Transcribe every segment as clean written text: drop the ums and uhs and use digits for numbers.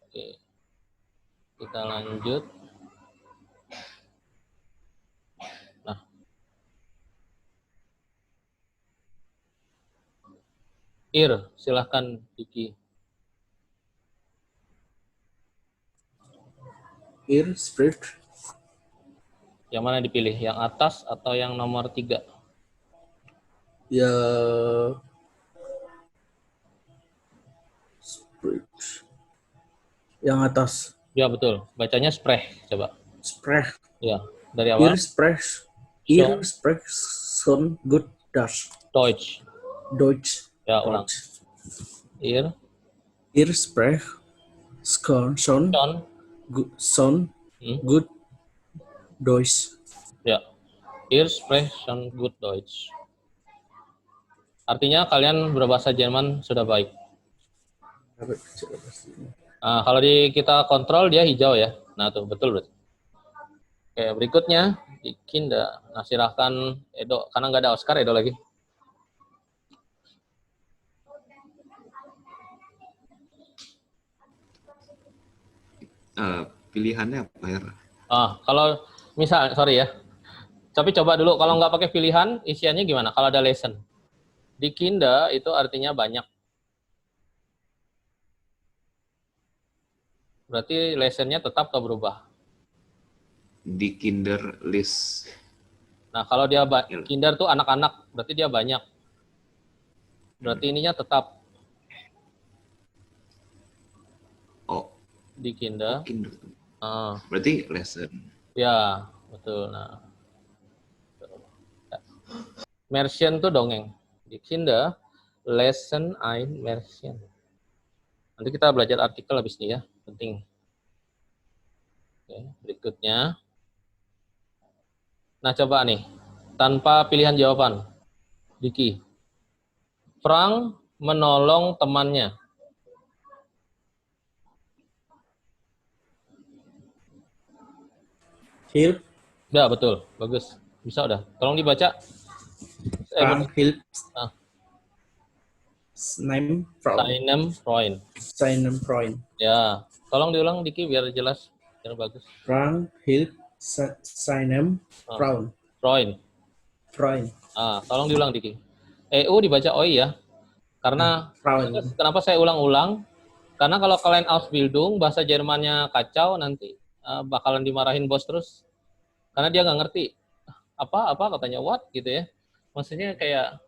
Oke, kita lanjut. Nah, silahkan Diki. Spread. Yang mana dipilih? Yang atas atau yang nomor 3? Ya, spread. Yang atas. Ya betul. Bacanya spreh. Coba. Sprech. Ya, dari awal. Sprech son gut das. Deutsch. Deutsch. Ya, ulang. Sprech son gut Deutsch. Ya. Sprechen gut Deutsch. Artinya kalian berbahasa Jerman sudah baik. Nah, kalau kita kontrol dia hijau ya. Nah tuh betul berarti. Oke, berikutnya Kinda. Nah, silahkan Edo, karena nggak ada Oscar, Edo lagi. Pilihannya apa ya? Kalau misal, sorry ya. Tapi coba dulu, kalau nggak pakai pilihan, isiannya gimana? Kalau ada lesson. Di Kinda itu artinya banyak. Berarti lessonnya tetap atau berubah? Di Kinder list. Nah, kalau dia Kinder tuh anak-anak, berarti dia banyak. Berarti ininya tetap. Oh. Di Kinder. Oh, Kinder. Berarti lesson. Ya, betul. Nah. Märchen tuh dongeng. Di Kinder, lesson ein Märchen. Nanti kita belajar artikel habis ini ya, penting. Oke, berikutnya. Nah, coba nih, tanpa pilihan jawaban. Diki. Frank menolong temannya. Hilp. Ya, betul. Bagus. Bisa udah. Tolong dibaca. Frank Hilp. Seinem Freund. Ya, tolong diulang Diki biar jelas, biar bagus. Frank Hilp seinem Freund. Tolong diulang Diki. EU dibaca OI ya. Karena kenapa saya ulang-ulang? Karena kalau kalian Ausbildung bahasa Jermannya kacau nanti bakalan dimarahin bos terus. Karena dia nggak ngerti apa katanya what gitu ya. Maksudnya kayak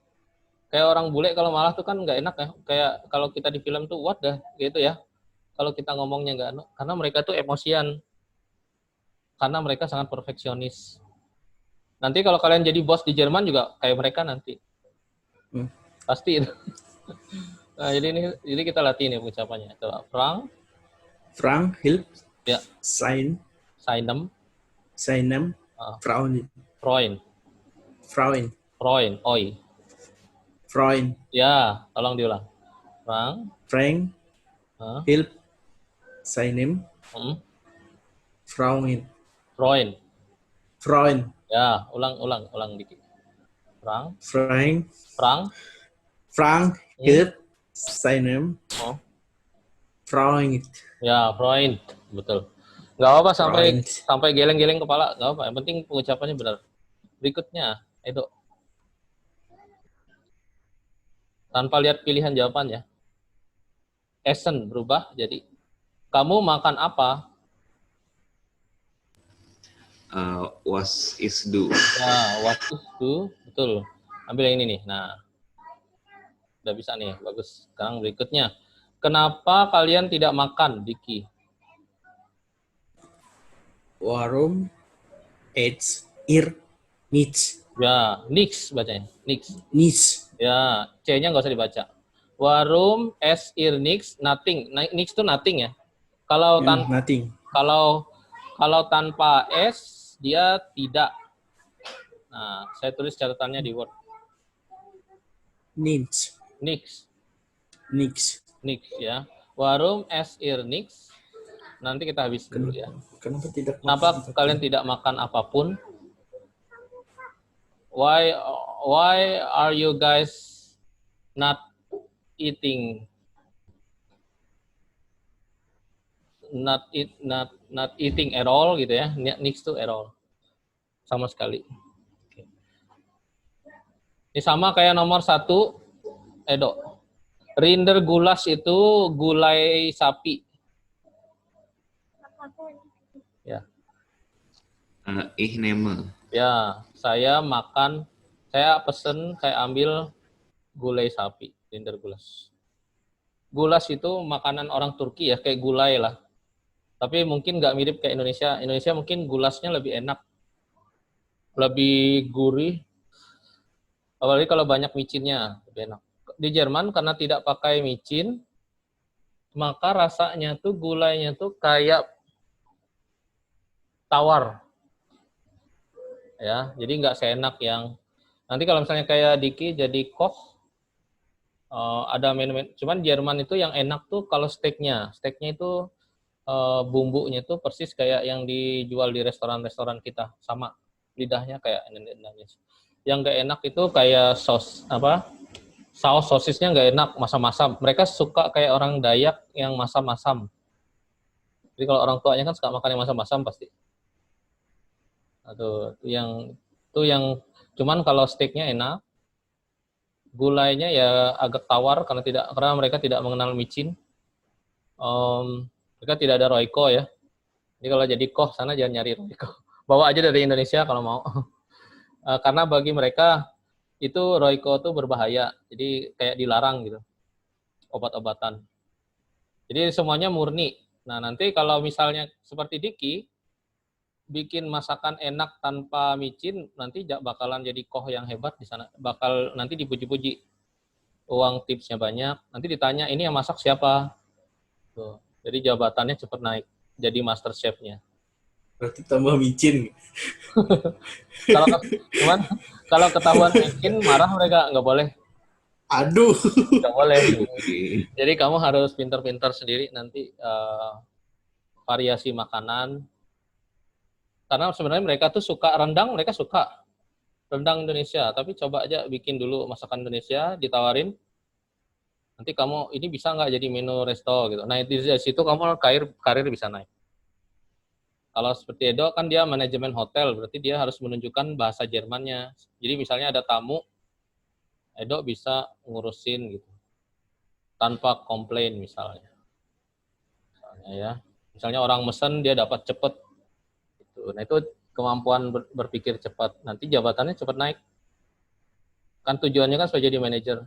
orang bule kalau malah tuh kan nggak enak ya. Kayak kalau kita di film tuh what dah gitu ya. Kalau kita ngomongnya nggak, karena mereka tuh emosian. Karena mereka sangat perfeksionis. Nanti kalau kalian jadi bos di Jerman juga kayak mereka nanti. Pasti. Nah, jadi kita latih nih ucapannya. Coba Frank Hilp. Ya. Seinem Freund. Oi. Freund. Ya, tolong diulang. Frank Hilp seinem Freund. Ya, ulang dikit. Frank Hilp seinem Freund. Ya, Freund, betul. Nggak apa-apa sampai geleng-geleng kepala, nggak apa. Yang penting pengucapannya benar. Berikutnya, itu tanpa lihat pilihan jawabannya. Essen berubah jadi kamu makan apa? Was is do. Nah, what is do, betul. Ambil yang ini nih. Nah, udah bisa nih, bagus. Sekarang berikutnya, kenapa kalian tidak makan, Diki? Warum es ihr nichts? Ya, nix bacanya. Nichts. Ya, C-nya nggak usah dibaca. Warum es ihr nichts? Nothing. Nix itu nothing ya. Kalau nothing. Kalau tanpa S dia tidak. Nah, saya tulis catatannya di Word. Nix ya. Warum es ihr nichts? Nanti kita habis dulu ya. Kenapa kalian tidak makan apapun? Why are you guys not eating? not eating at all gitu ya, next to at all, sama sekali. Ini sama kayak nomor 1, Edo. Rinder gulas itu gulai sapi. Ya. Ich nehme. Ya, saya pesen, saya ambil gulai sapi, rinder gulas. Gulas itu makanan orang Turki ya, kayak gulai lah. Tapi mungkin nggak mirip kayak Indonesia. Indonesia mungkin gulasnya lebih enak, lebih gurih. Apalagi kalau banyak micinnya, lebih enak. Di Jerman karena tidak pakai micin, maka rasanya tuh gulainya tuh kayak tawar. Ya, jadi nggak seenak yang nanti kalau misalnya kayak Diki jadi koch, ada menu, cuman Jerman itu yang enak tuh kalau steaknya itu bumbunya tuh persis kayak yang dijual di restoran-restoran kita, sama lidahnya kayak Indonesia. Yang nggak enak itu kayak saus sosisnya nggak enak, masam-masam. Mereka suka kayak orang Dayak yang masam-masam. Jadi kalau orang tuanya kan suka makan yang masam-masam pasti. Aduh, itu yang cuman kalau steaknya enak, gulainya ya agak tawar karena mereka tidak mengenal micin. Mereka tidak ada Royco ya. Jadi kalau jadi koch sana jangan nyari Royco. Bawa aja dari Indonesia kalau mau. Karena bagi mereka itu Royco itu berbahaya. Jadi kayak dilarang gitu. Obat-obatan. Jadi semuanya murni. Nah, nanti kalau misalnya seperti Diki bikin masakan enak tanpa micin, nanti bakalan jadi koch yang hebat di sana. Bakal nanti dipuji-puji. Uang tipsnya banyak. Nanti ditanya, ini yang masak siapa? Tuh. Jadi jabatannya cepat naik. Jadi master chef-nya. Berarti tambah micin. Cuman kalau ketahuan micin, marah mereka, nggak boleh. Aduh. Nggak boleh. Jadi kamu harus pintar-pintar sendiri nanti variasi makanan. Karena sebenarnya mereka tuh suka rendang, mereka suka rendang Indonesia. Tapi coba aja bikin dulu masakan Indonesia, ditawarin. Nanti kamu ini bisa nggak jadi menu resto gitu. Nah di situ kamu karir bisa naik. Kalau seperti Edo kan dia manajemen hotel, berarti dia harus menunjukkan bahasa Jermannya. Jadi misalnya ada tamu, Edo bisa ngurusin gitu, tanpa komplain misalnya ya. Misalnya orang mesen dia dapat cepet. Gitu. Nah itu kemampuan berpikir cepat. Nanti jabatannya cepat naik. Kan tujuannya kan supaya jadi manajer.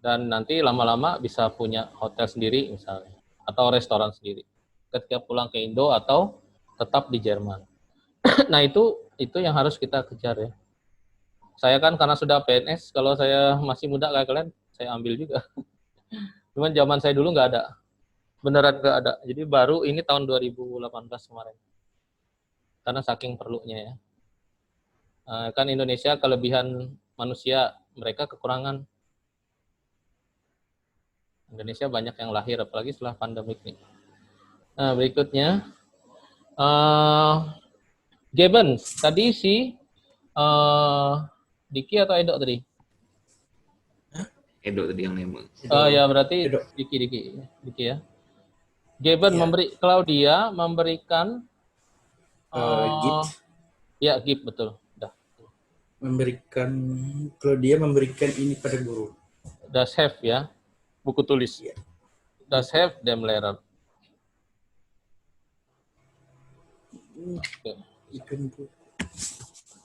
Dan nanti lama-lama bisa punya hotel sendiri misalnya, atau restoran sendiri. Ketika pulang ke Indo atau tetap di Jerman. Nah itu yang harus kita kejar ya. Saya kan karena sudah PNS, kalau saya masih muda kayak kalian, saya ambil juga. Cuman zaman saya dulu nggak ada. Beneran nggak ada. Jadi baru ini tahun 2018 kemarin. Karena saking perlunya ya. Kan Indonesia kelebihan manusia, mereka kekurangan. Indonesia banyak yang lahir, apalagi setelah pandemik nih. Nah, berikutnya. Gibbons, tadi si Diki atau Edo tadi? Edo tadi yang name. Ya berarti Edo. Diki ya. Gibbons Claudia memberikan Gift. Ya, gift betul. Udah. Claudia memberikan ini pada guru. Das have ya. Buku tulis. Ya. Das have dem Lehrer.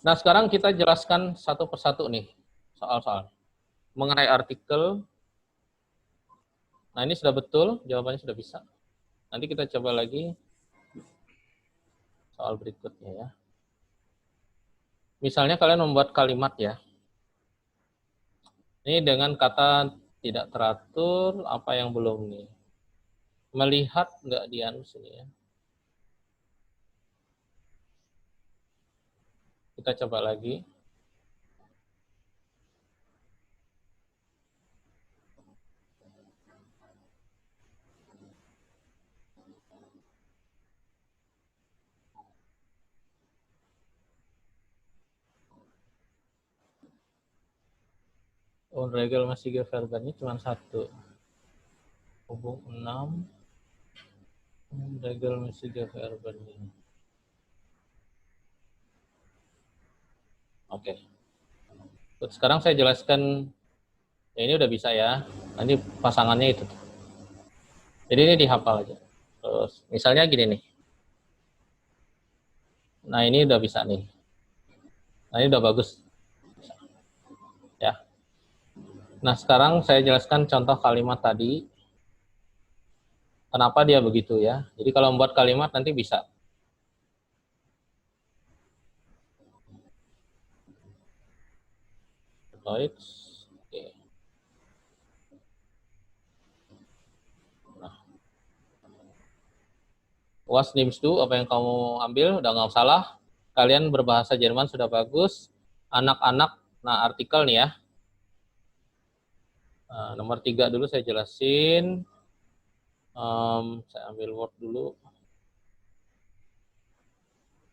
Nah, sekarang kita jelaskan satu persatu nih soal-soal mengenai artikel. Nah, ini sudah betul, jawabannya sudah bisa. Nanti kita coba lagi soal berikutnya ya. Misalnya kalian membuat kalimat ya. Ini dengan kata tidak teratur, apa yang belum nih? Melihat nggak di sini ya. Kita coba lagi. Unregelmäßige Verbennya cuma satu. Hubung 6. Regelmäßige Verben. Oke. Sekarang saya jelaskan. Ya, ini udah bisa ya. Nanti pasangannya itu. Jadi ini dihafal aja. Terus misalnya gini nih. Nah ini udah bisa nih. Nah ini udah bagus. Ya. Nah sekarang saya jelaskan contoh kalimat tadi. Kenapa dia begitu ya. Jadi kalau membuat kalimat nanti bisa. Deutsch. Oke. Nah. Was nimmst du? Apa yang kamu ambil? Udah nggak salah. Kalian berbahasa Jerman sudah bagus. Anak-anak. Nah artikel nih ya. Nah, nomor 3 dulu saya jelasin. Saya ambil Word dulu.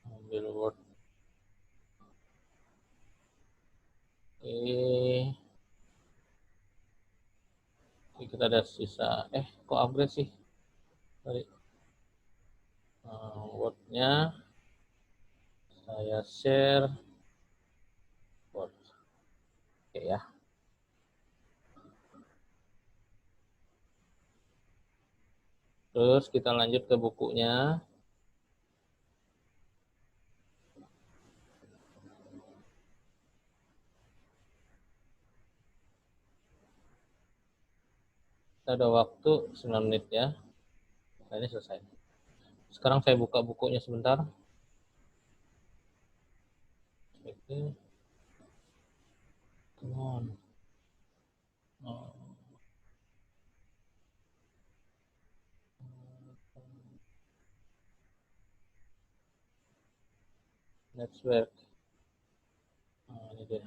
Ambil Word. Oke. Kita ada sisa. Kok upgrade sih? Sorry. Word-nya. Saya share. Word. Oke ya. Terus kita lanjut ke bukunya. Kita ada waktu 9 menit ya. Nah, ini selesai. Sekarang saya buka bukunya sebentar. Oke. Come on. Network. Nah, ini dia.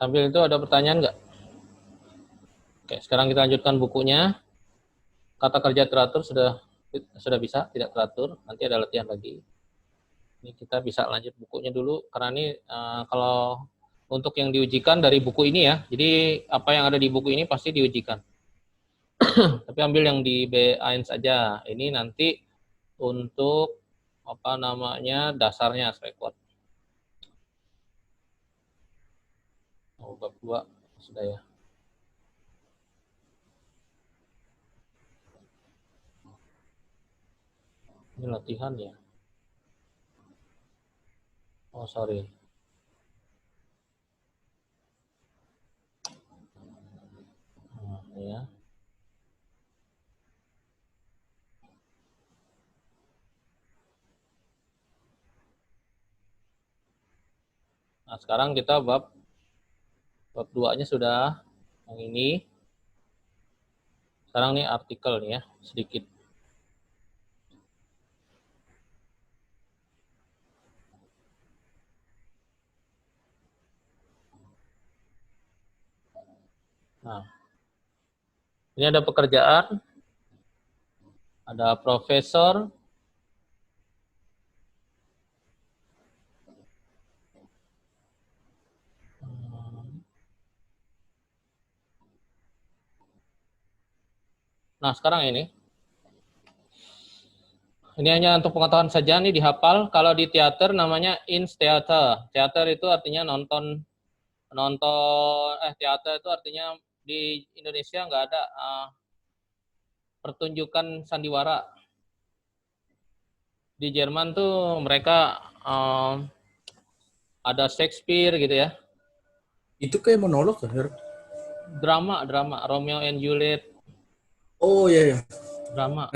Sambil itu ada pertanyaan nggak? Oke, sekarang kita lanjutkan bukunya. Kata kerja teratur sudah bisa, tidak teratur. Nanti ada latihan lagi. Ini kita bisa lanjut bukunya dulu karena ini kalau untuk yang diujikan dari buku ini ya. Jadi apa yang ada di buku ini pasti diujikan. Tapi ambil yang di B1 saja. Ini nanti untuk apa namanya dasarnya record. Bab 2 sudah ya. Ini latihan ya. Oh sorry. Nah, ya. Nah sekarang kita bab 2-nya sudah yang ini. Sekarang nih artikel nih ya sedikit. Nah, ini ada pekerjaan, ada profesor, nah sekarang ini hanya untuk pengetahuan saja nih dihafal. Kalau di teater namanya Instheater. Teater itu artinya nonton teater itu artinya di Indonesia nggak ada pertunjukan sandiwara. Di Jerman tuh mereka ada Shakespeare gitu ya. Itu kayak monolog kan? Drama Romeo and Juliet. Oh iya ya. Drama.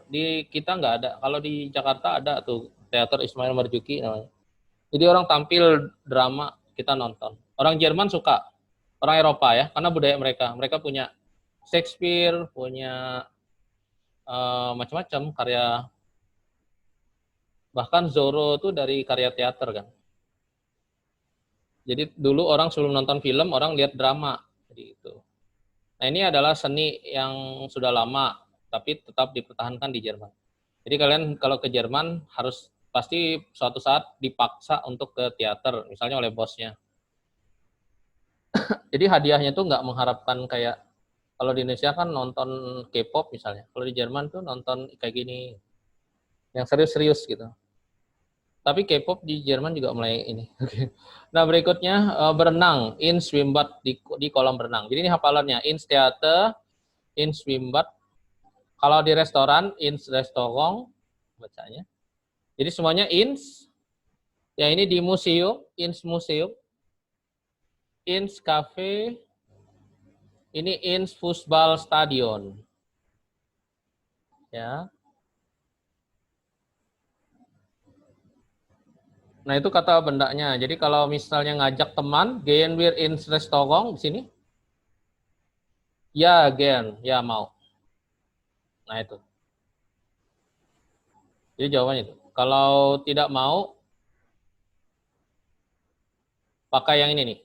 Di kita nggak ada. Kalau di Jakarta ada tuh teater Ismail Marzuki namanya. Jadi orang tampil drama, kita nonton. Orang Jerman suka, orang Eropa ya, karena budaya mereka. Mereka punya Shakespeare, punya macam-macam karya. Bahkan Zorro itu dari karya teater kan. Jadi dulu orang sebelum nonton film, orang lihat drama. Jadi itu. Nah ini adalah seni yang sudah lama, tapi tetap dipertahankan di Jerman. Jadi kalian kalau ke Jerman harus pasti suatu saat dipaksa untuk ke teater, misalnya oleh bosnya. Jadi hadiahnya tuh nggak mengharapkan kayak kalau di Indonesia kan nonton K-pop misalnya. Kalau di Jerman tuh nonton kayak gini, yang serius-serius gitu. Tapi K-pop di Jerman juga mulai ini. Nah berikutnya berenang, in swimbath di kolam berenang. Jadi ini hafalannya, in theater, in swimbath. Kalau di restoran, in restaurant bacanya. Jadi semuanya in. Ya ini di museum, in museum, in cafe, ini in football stadion. Ya. Nah, itu kata bendanya. Jadi kalau misalnya ngajak teman, gehen wir ins Restaurant di sini? Ya, gehen, ya mau. Nah, itu. Jadi jawabannya itu. Kalau tidak mau, pakai yang ini nih.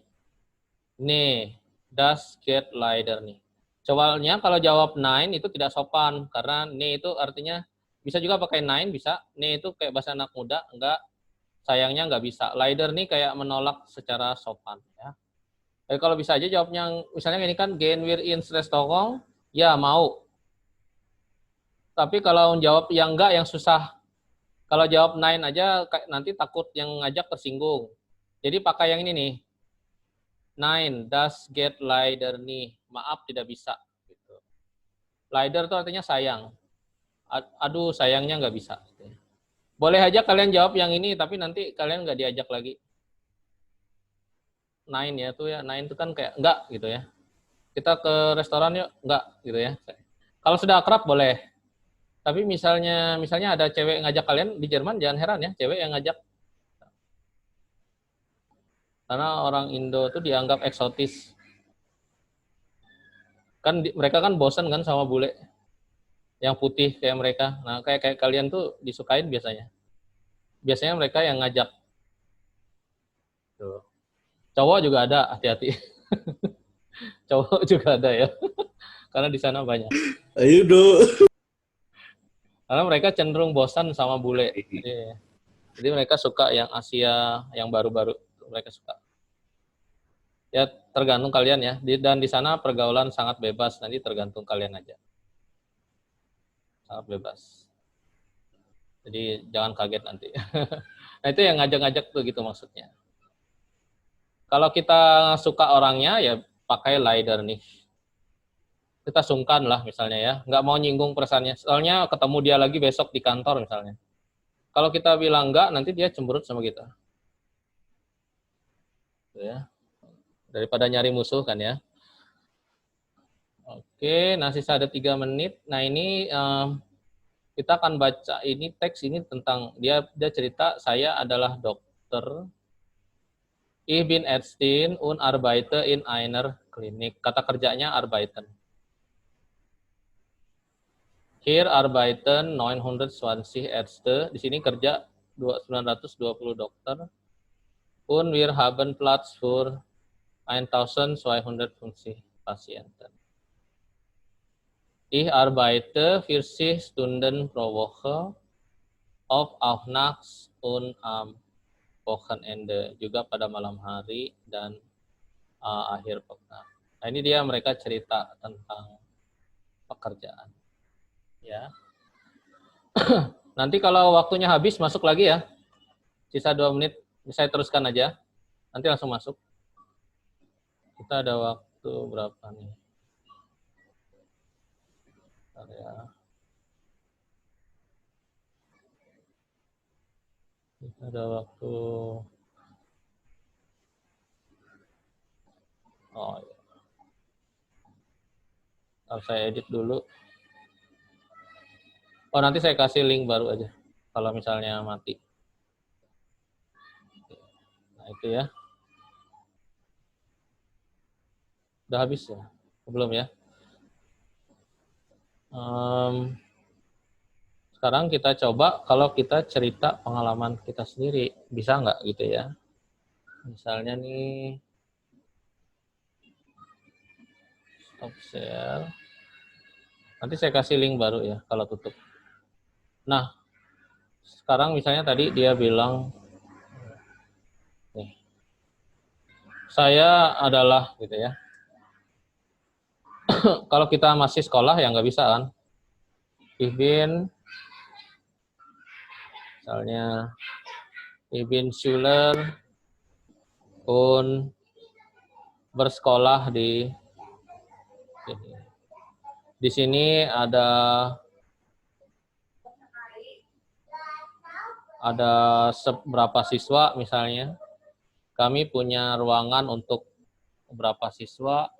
Nih, das geht leider nih. Soalnya kalau jawab nein itu tidak sopan karena nih itu artinya bisa juga pakai nein bisa. Nih itu kayak bahasa anak muda, enggak, sayangnya enggak bisa. Leider nih kayak menolak secara sopan ya. Jadi kalau bisa aja jawabnya misalnya ini kan gehen wir ins Restaurant, ya mau. Tapi kalau jawab yang enggak yang susah. Kalau jawab nein aja nanti takut yang ngajak tersinggung. Jadi pakai yang ini nih. Nein, das geht leider nih. Maaf tidak bisa. Gitu. Leider itu artinya sayang. Aduh sayangnya nggak bisa. Boleh aja kalian jawab yang ini, tapi nanti kalian nggak diajak lagi. Nein ya tuh ya. Nein itu kan kayak enggak gitu ya. Kita ke restoran yuk, enggak gitu ya. Kalau sudah akrab boleh. Tapi misalnya ada cewek ngajak kalian di Jerman, jangan heran ya, cewek yang ngajak. Karena orang Indo tuh dianggap eksotis. Kan mereka kan bosan kan sama bule yang putih kayak mereka. Nah, kayak kalian tuh disukain biasanya. Biasanya mereka yang ngajak. Tuh. Cowok juga ada, hati-hati. Cowok juga ada ya. Karena di sana banyak. Ayo dong. Karena mereka cenderung bosan sama bule. Jadi mereka suka yang Asia, yang baru-baru. Mereka suka. Ya tergantung kalian ya. Dan di sana pergaulan sangat bebas. Nanti tergantung kalian aja. Sangat bebas. Jadi jangan kaget nanti. Nah itu yang ngajak-ngajak tuh gitu maksudnya. Kalau kita suka orangnya ya pakai leider nih. Kita sungkan lah misalnya ya. Nggak mau nyinggung perasaannya. Soalnya ketemu dia lagi besok di kantor misalnya. Kalau kita bilang enggak, nanti dia cemberut sama kita. Ya. Daripada nyari musuh kan ya. Oke, nah sisa ada 3 menit. Nah ini kita akan baca ini teks ini tentang dia cerita saya adalah dokter. Ich bin Ärztin und arbeite in einer Klinik. Kata kerjanya arbeiten. Hier arbeiten 920 Ärzte. Di sini kerja 920 dokter. Und wir haben Platz für 1250 Patienten. Ich arbeite 40 Stunden pro Woche, auf nachts und am Wochenende, juga pada malam hari dan akhir pekan. Nah ini dia mereka cerita tentang pekerjaan. Ya. Nanti kalau waktunya habis masuk lagi ya. Sisa 2 menit, saya teruskan aja. Nanti langsung masuk. Kita ada waktu berapa nih? Bentar ya. Kita ada waktu. Oh ya. Harus saya edit dulu. Oh nanti saya kasih link baru aja. Kalau misalnya mati. Nah itu ya. Udah habis ya? Belum ya? Sekarang kita coba kalau kita cerita pengalaman kita sendiri. Bisa nggak gitu ya? Misalnya nih. Stop share. Nanti saya kasih link baru ya kalau tutup. Nah, sekarang misalnya tadi dia bilang, nih, Saya adalah gitu ya. Kalau kita masih sekolah ya nggak bisa kan. Ich bin, misalnya Ich bin Schüler und bersekolah di sini ada seberapa siswa misalnya. Kami punya ruangan untuk berapa siswa.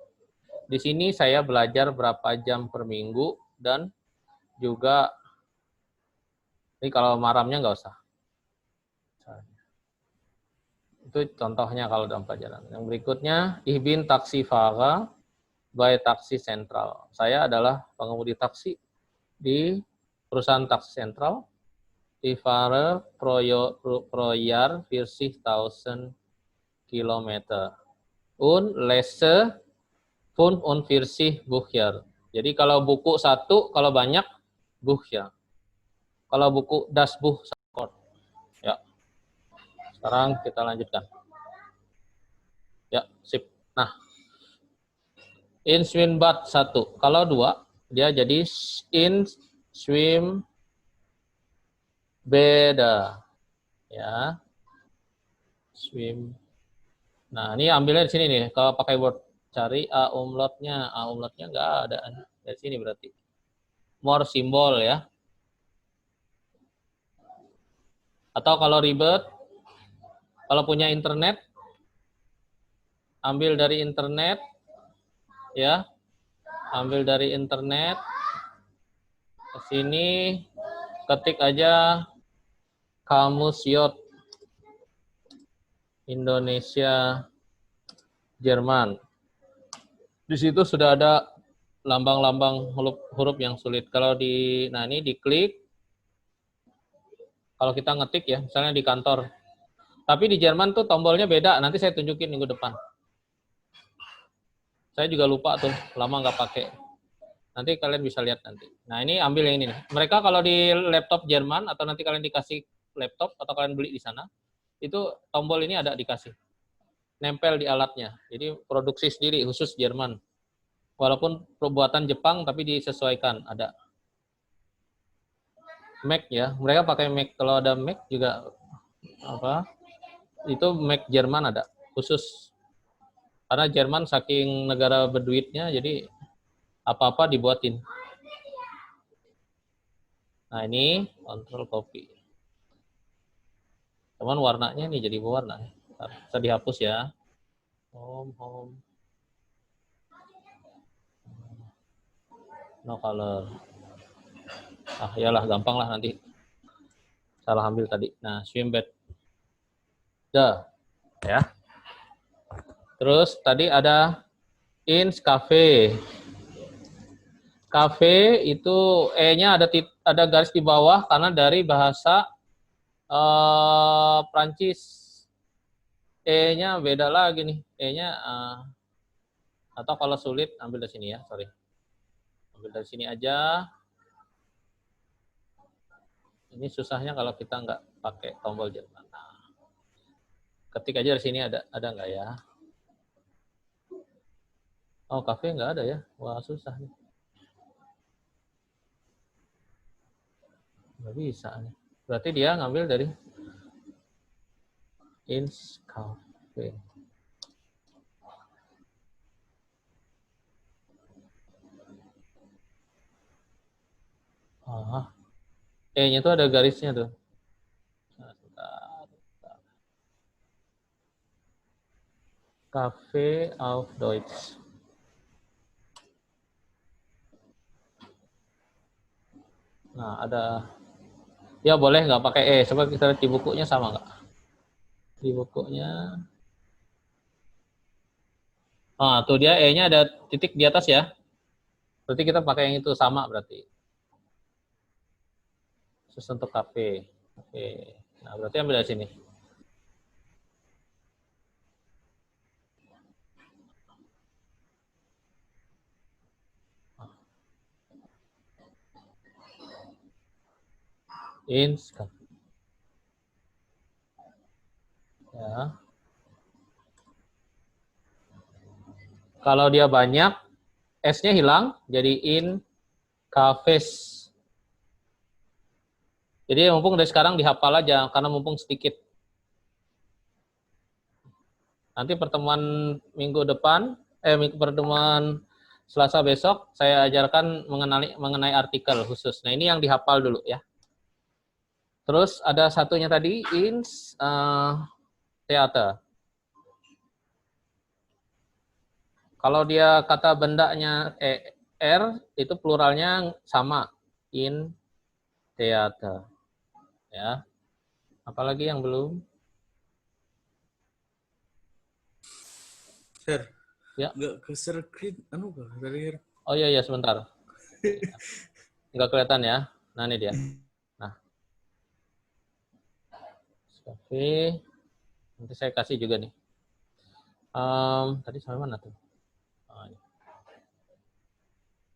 Di sini saya belajar berapa jam per minggu dan juga ini kalau maramnya nggak usah. Itu contohnya kalau dalam pelajaran. Yang berikutnya, Ich bin Taxifahrer bei Taksi Sentral. Saya adalah pengemudi taksi di perusahaan taksi sentral. Ich fahre pro Jahr 40.000 Kilometer. Und lese 45 Bücher. Jadi kalau buku satu, kalau banyak, Bücher. Kalau buku das Buch Sakor. Ya. Sekarang kita lanjutkan. Ya, sip. Nah, in Schwimmbad 1. Kalau 2, dia jadi in swim beda. Ya. Swim. Nah, ini ambilnya di sini nih. Kalau pakai Word, cari A umlautnya. A umlautnya nggak ada. Dari sini berarti. More simbol ya. Atau kalau ribet, kalau punya internet, ambil dari internet, ya. Ambil dari internet. Ke sini, ketik aja Kamus Yot Indonesia Jerman. Di situ sudah ada lambang-lambang huruf yang sulit. Kalau nah ini diklik. Kalau kita ngetik ya, misalnya di kantor. Tapi di Jerman tuh tombolnya beda. Nanti saya tunjukin minggu depan. Saya juga lupa tuh, lama nggak pakai. Nanti kalian bisa lihat nanti. Nah ini ambil yang ini. Mereka kalau di laptop Jerman atau nanti kalian dikasih laptop atau kalian beli di sana, itu tombol ini ada dikasih. Nempel di alatnya. Jadi produksi sendiri khusus Jerman. Walaupun perbuatan Jepang tapi disesuaikan ada. Mac ya, mereka pakai Mac. Kalau ada Mac juga apa? Itu Mac Jerman ada khusus. Karena Jerman saking negara berduitnya, jadi apa-apa dibuatin. Nah ini kontrol copy. Cuman warnanya nih jadi berwarna. Bisa dihapus ya. Home. No color. Ah iyalah gampang lah nanti. Salah ambil tadi. Nah Schwimmbad. Ya. Terus tadi ada ins cafe. Cafe itu E-nya ada garis di bawah karena dari bahasa Prancis. E-nya beda lagi nih. E-nya atau kalau sulit ambil dari sini ya, sorry. Ambil dari sini aja. Ini susahnya kalau kita nggak pakai tombol Jerman. Nah, ketik aja dari sini ada nggak ya? Oh, cafe nggak ada ya? Wah, susah nih. Nggak bisa nih. Berarti dia ngambil dari ins cafe. E-nya tuh ada garisnya tuh. Cafe auf Deutsch. Nah, ada. Ya boleh nggak pakai E. Coba kita lihat di bukunya sama nggak? Di bukunya. Ah, tuh dia E-nya ada titik di atas ya. Berarti kita pakai yang itu sama berarti. Khusus untuk cafe. Oke. Nah, berarti ambil dari sini. Ins cafe. Ya. Kalau dia banyak, S-nya hilang, jadi in cafes. Jadi mumpung dari sekarang dihafal aja, karena mumpung sedikit. Nanti pertemuan minggu depan, pertemuan Selasa besok, saya ajarkan mengenai artikel khusus. Nah, ini yang dihafal dulu ya. Terus ada satunya tadi, in theater. Kalau dia kata bendanya R, itu pluralnya sama, in theater. Ya. Apalagi yang belum? Sir. Ya. Nggak ke screen, dari. Oh iya sebentar. Nggak kelihatan ya. Nah ini dia. Nah. Oke. Nanti saya kasih juga nih. Tadi sampai mana tuh? Ini.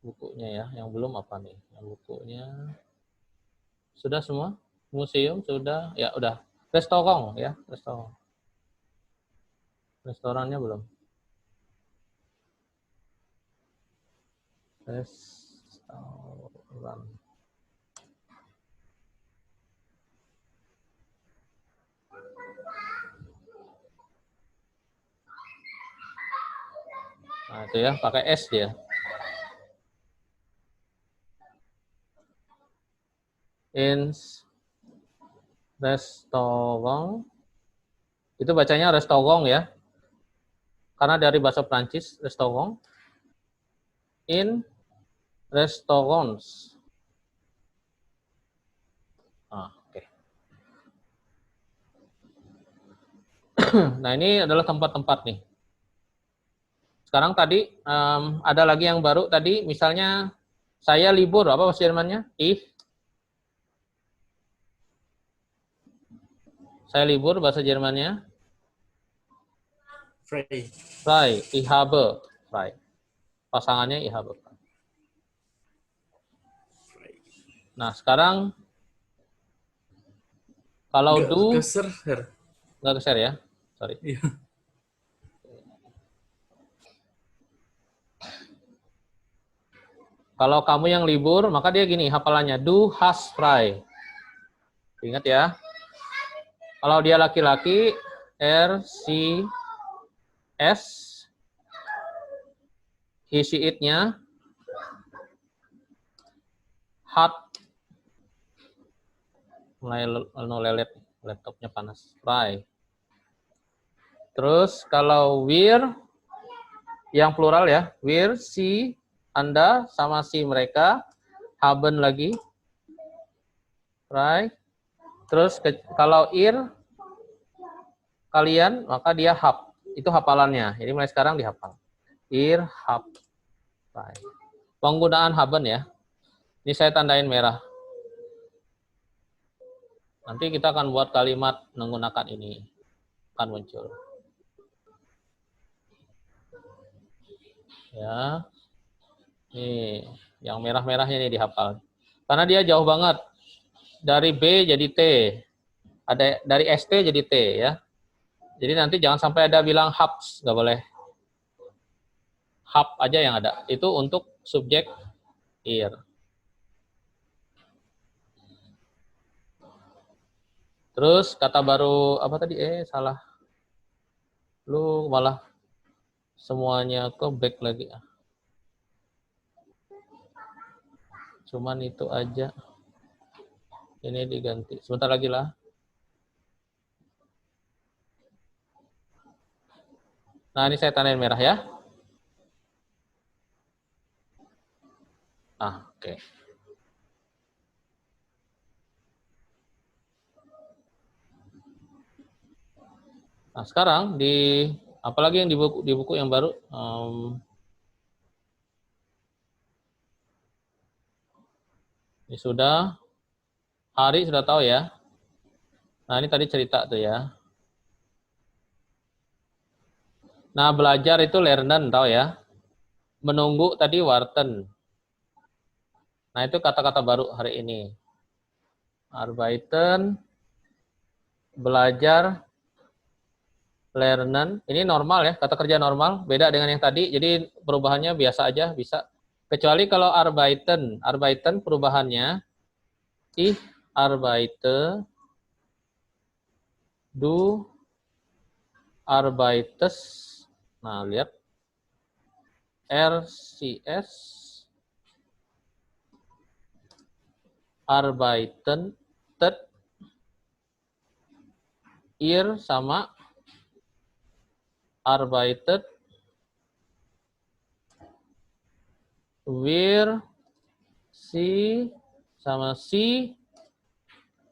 Bukunya ya. Yang belum apa nih? Yang bukunya sudah semua? Museum sudah? Ya udah. Restoran ya. Restoran. Restorannya belum. Restoran. Nah itu ya. Pakai S dia. In restoran. Itu bacanya restoran ya. Karena dari bahasa Prancis, restaurant, in restaurants. Oke. Nah, ini adalah tempat-tempat nih. Sekarang tadi ada lagi yang baru tadi, misalnya saya libur, apa bahasa Jermannya? Saya libur, bahasa Jermannya? Frei, ich habe frei. Pasangannya ich habe frei. Nah, sekarang kalau nggak keser, nggak keser ya, sorry. Iya. Kalau kamu yang libur, maka dia gini, hafalannya du hast frei. Ingat ya. Kalau dia laki-laki, R, C, S, he, she, it-nya, hat, mulai lelet, laptopnya panas, frei. Terus kalau wir, yang plural ya, wir, si, Anda, sama si mereka, haben lagi, frei. Terus kalau kalian, maka dia hab. Itu hafalannya. Jadi mulai sekarang dihafal. Hab. Frei. Penggunaan haben ya. Ini saya tandain merah. Nanti kita akan buat kalimat menggunakan ini. Akan muncul. Ya. Nih, yang merah-merahnya ini dihafal. Karena dia jauh banget. Dari B jadi T. Ada dari ST jadi T ya. Jadi nanti jangan sampai ada bilang habs, nggak boleh. Hab aja yang ada. Itu untuk subjek ir. Terus kata baru apa tadi? Salah. Lu malah semuanya ke back lagi. Cuman itu aja. Ini diganti. Sebentar lagi lah. Nah, ini saya tandain merah ya. Oke. Nah, sekarang apalagi yang di buku yang baru, ini sudah hari sudah tahu ya. Nah, ini tadi cerita tuh ya. Nah, belajar itu lernen, tahu ya. Menunggu tadi warten. Nah, itu kata-kata baru hari ini. Arbeiten, belajar, lernen, ini normal ya, kata kerja normal, beda dengan yang tadi, jadi perubahannya biasa aja, bisa. Kecuali kalau arbeiten perubahannya, ich arbeite, du arbeitest, nah lihat, RCS, arbeiten, tet, ihr sama, arbeitet, wir, sie, sama si,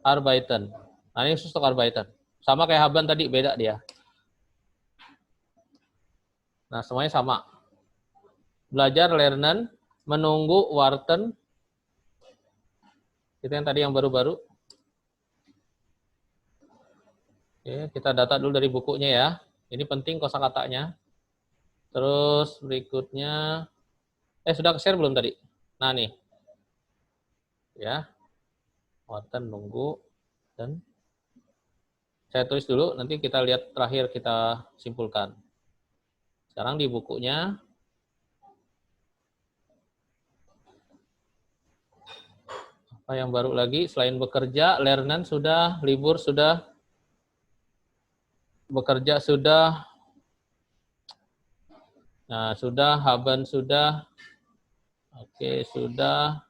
arbeiten. Nah ini khusus untuk arbeiten. Sama kayak haben tadi, beda dia. Nah semuanya sama. Belajar, lernen, menunggu, warten. Itu yang tadi yang baru-baru. Oke, kita data dulu dari bukunya ya. Ini penting kosakatanya. Terus berikutnya, sudah ke-share belum tadi? Nah nih, ya, warten nunggu dan saya tulis dulu. Nanti kita lihat terakhir kita simpulkan. Sekarang di bukunya. Apa yang baru lagi? Selain bekerja, lernen sudah, libur sudah, bekerja sudah, nah sudah, haben sudah, oke sudah,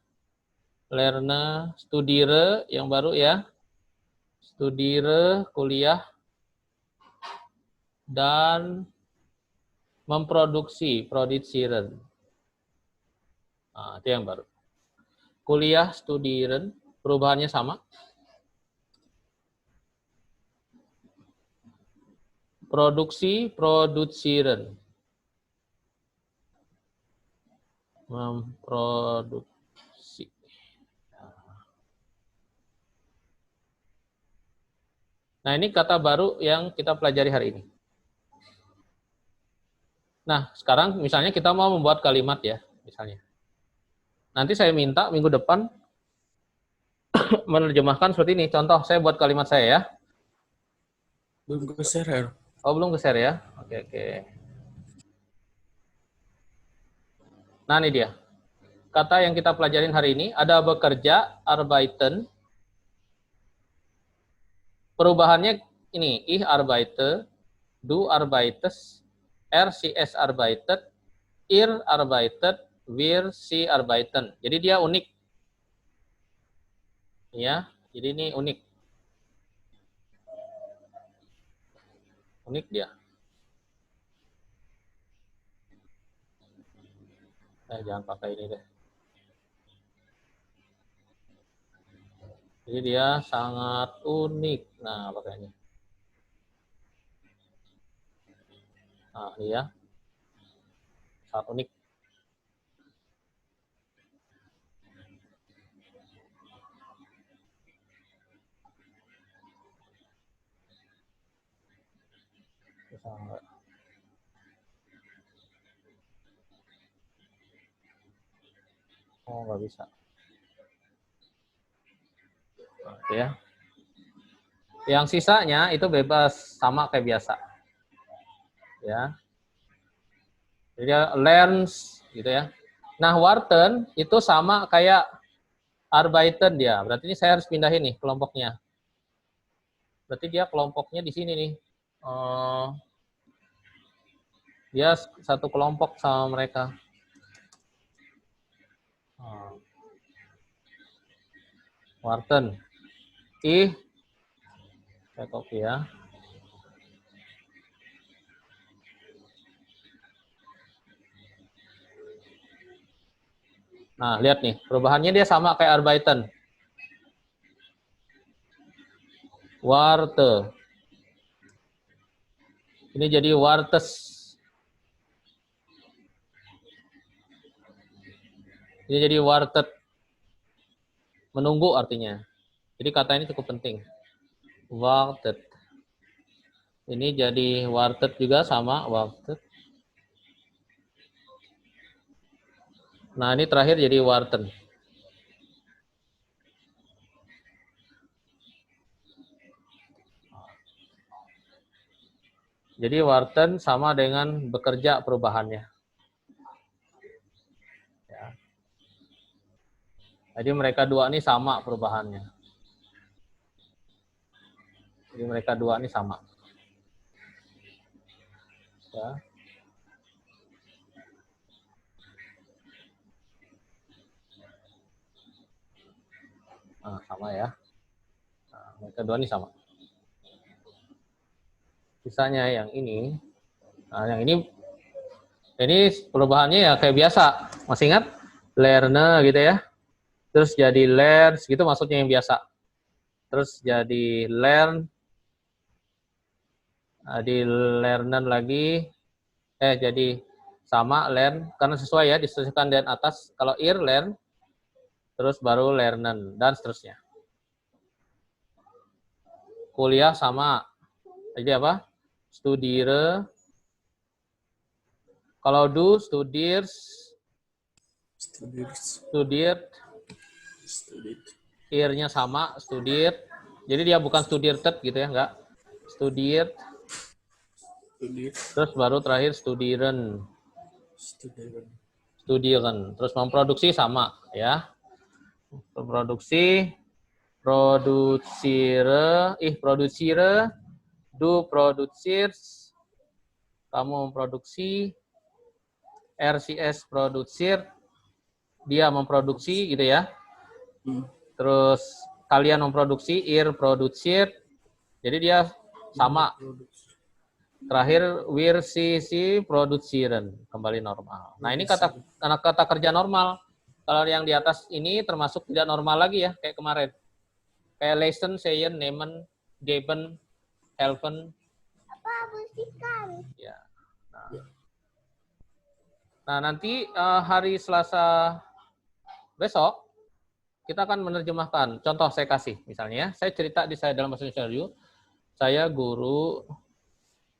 lerne, studiere yang baru ya, studiere kuliah, dan memproduksi, produzieren. Nah, itu yang baru. Kuliah, studieren, perubahannya sama. Produksi, produzieren. Memproduksi. Nah, ini kata baru yang kita pelajari hari ini. Nah, sekarang misalnya kita mau membuat kalimat ya, misalnya. Nanti saya minta minggu depan menerjemahkan seperti ini. Contoh, saya buat kalimat saya ya. Belum ke-share. Oh, belum ke-share ya? Oke. Nah, ini dia. Kata yang kita pelajarin hari ini, ada bekerja, arbeiten. Perubahannya ini, ich arbeite, du arbeitest, sie es arbeitet, ihr arbeitet, wir sie arbeiten. Jadi dia unik. Ya, jadi ini unik. Unik dia. Jangan pakai ini deh. Jadi dia sangat unik. Nah, pakainya. Nah, ini ya. Sangat unik. Oh, nggak bisa. Oke ya. Yang sisanya itu bebas, sama kayak biasa. Ya. Jadi learns gitu ya. Nah, warten itu sama kayak arbeiten dia. Berarti ini saya harus pindahin nih kelompoknya. Berarti dia kelompoknya di sini nih. Dia satu kelompok sama mereka. Warten. Saya copy ya. Nah, lihat nih, perubahannya dia sama kayak arbeiten. Warte. Ini jadi wartes. Ini jadi wartet. Menunggu artinya. Jadi kata ini cukup penting. Wartet. Ini jadi wartet juga sama, wartet. Nah, ini terakhir jadi warten. Jadi warten sama dengan bekerja perubahannya. Ya. Jadi mereka dua ini sama perubahannya. Jadi mereka dua ini sama. Ya. Nah, sama ya. Nah, mereka dua ini sama. Sisanya yang ini. Nah, yang ini perubahannya ya kayak biasa. Masih ingat? Learner gitu ya. Terus jadi learn, gitu maksudnya yang biasa. Terus jadi learn, di learner lagi, jadi sama learn, karena sesuai ya, disesuaikan dengan atas. Kalau learn, terus baru learner, dan seterusnya. Kuliah sama. Jadi apa? Studiere. Kalau studiert, Studiert. Ir-nya sama, studiert. Jadi dia bukan studiertet gitu ya, enggak. Studiert. Terus baru terakhir studieren. Studieren. Terus memproduksi sama ya. Produksi, produziere, du produziert, kamu memproduksi, RCS produziert, dia memproduksi gitu ya. Terus kalian memproduksi, ihr produziert, jadi dia sama. Terakhir, wir sie produzieren, kembali normal. Nah ini kata kerja normal. Kalau yang di atas ini termasuk tidak normal lagi ya, kayak kemarin. Kayak lesen, seien, nehmen, geben, helfen. Ya. Nah nanti hari Selasa besok kita akan menerjemahkan. Contoh saya kasih, misalnya, saya cerita saya dalam bahasa Indonesia. Saya guru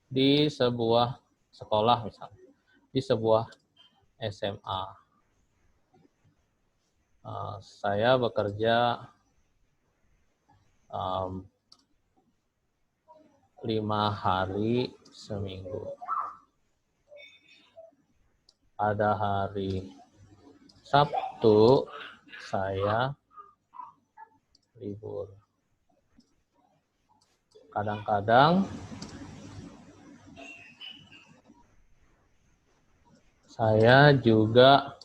di sebuah sekolah, misalnya, di sebuah SMA. Saya bekerja 5 hari seminggu. Pada hari Sabtu saya libur. Kadang-kadang saya juga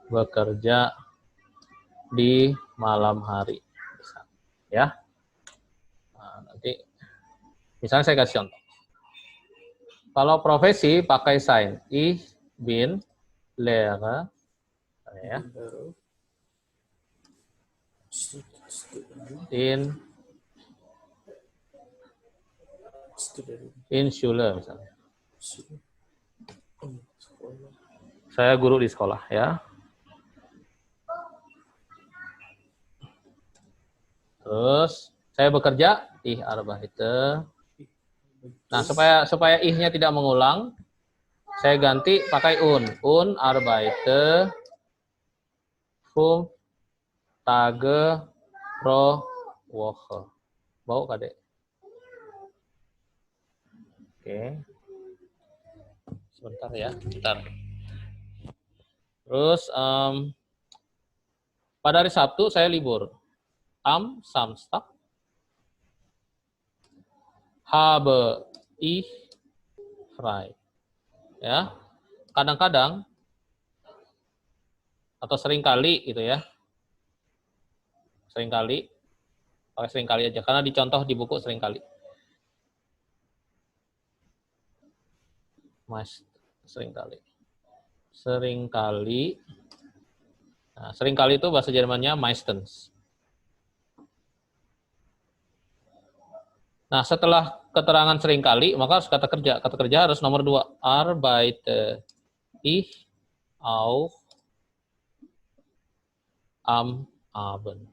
bekerja di malam hari, ya. Nah, nanti, misalnya saya kasih contoh. Kalau profesi pakai sign, ich bin Lehrer, ya. In Schule misalnya. Saya guru di sekolah ya. Terus saya bekerja, ich arbeite. Nah, supaya ih-nya tidak mengulang, saya ganti pakai un. Un arbeite 5 Tage pro Woche. Bau kadek. Oke. Sebentar ya, bentar. Terus pada hari Sabtu saya libur. Am Samstag habe ich frei. Ya. Kadang-kadang atau seringkali gitu ya. Seringkali, pakai seringkali aja karena dicontoh di buku seringkali. Mas, seringkali. Seringkali. Nah, seringkali itu bahasa Jermannya meistens. Nah, setelah keterangan seringkali, maka harus kata kerja. Kata kerja harus nomor 2. Arbeite ich auch am Abend.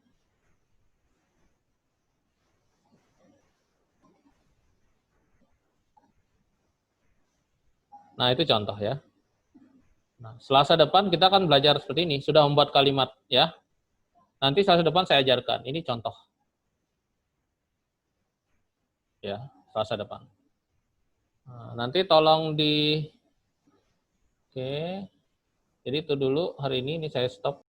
Nah, itu contoh ya. Nah, Selasa depan kita akan belajar seperti ini. Sudah membuat kalimat ya. Nanti Selasa depan saya ajarkan. Ini contoh. Ya, Selasa depan. Nah, nanti tolong di... Oke. Jadi itu dulu hari ini saya stop.